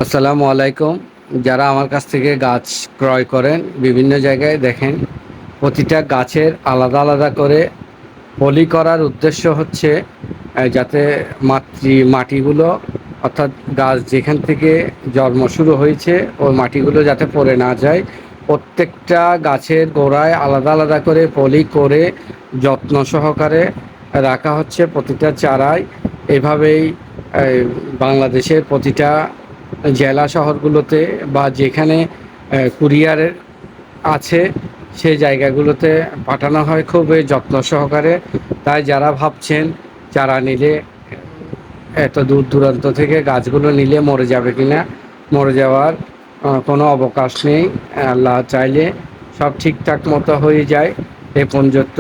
আসসালামু আলাইকুম। যারা আমার কাছ থেকে গাছ ক্রয় করেন, বিভিন্ন জায়গায় দেখেন প্রতিটা গাছের আলাদা আলাদা করে পলি করার উদ্দেশ্য হচ্ছে যাতে মাটিগুলো, অর্থাৎ গাছ যেখান থেকে জন্ম শুরু হয়েছে ওই মাটিগুলো যাতে পড়ে না যায়। প্রত্যেকটা গাছের গোড়ায় আলাদা আলাদা করে পলি করে যত্ন সহকারে রাখা হচ্ছে প্রতিটা চারায়। এভাবেই বাংলাদেশের প্রতিটা জেলা শহরগুলোতে বা যেখানে কুরিয়ারের আছে সেই জায়গাগুলোতে পাঠানো হয় খুবই যত্ন সহকারে। তাই যারা ভাবছেন চারা নিলে এত দূর দূরান্ত থেকে গাছগুলো নিলে মরে যাবে কিনা, মরে যাওয়ার কোনো অবকাশ নেই। আল্লাহ চাইলে সব ঠিকঠাক মতো হয়ে যায়। এ পর্যন্ত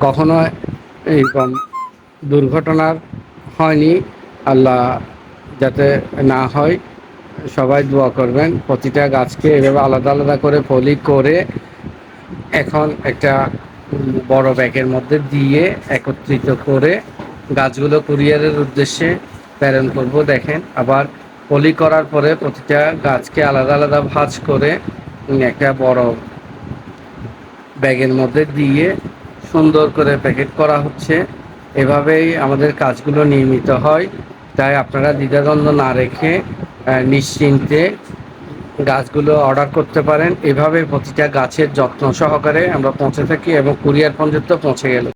কখনো এরকম দুর্ঘটনার হয়নি। আল্লাহ যাতে না হয়, সবাই দোয়া করবেন। প্রতিটা গাছকে এভাবে আলাদা আলাদা করে পলি করে এখন একটা বড় ব্যাগের মধ্যে দিয়ে একত্রিত করে গাছগুলো কুরিয়ারের উদ্দেশ্যে প্রেরণ করব। দেখেন, আবার পলি করার পরে প্রতিটা গাছকে আলাদা আলাদা ভাঁজ করে একটা বড় ব্যাগের মধ্যে দিয়ে সুন্দর করে প্যাকেট করা হচ্ছে। এভাবেই আমাদের কাজগুলো নিয়মিত হয়। তাই আপনারা দ্বিধাদ্বন্দ্ব না রেখে নিশ্চিন্তে গাছগুলো অর্ডার করতে পারেন। এভাবে প্রতিটা গাছের যত্ন সহকারে আমরা পৌঁছে থাকি এবং কুরিয়ার পর্যন্ত পৌঁছে গেল।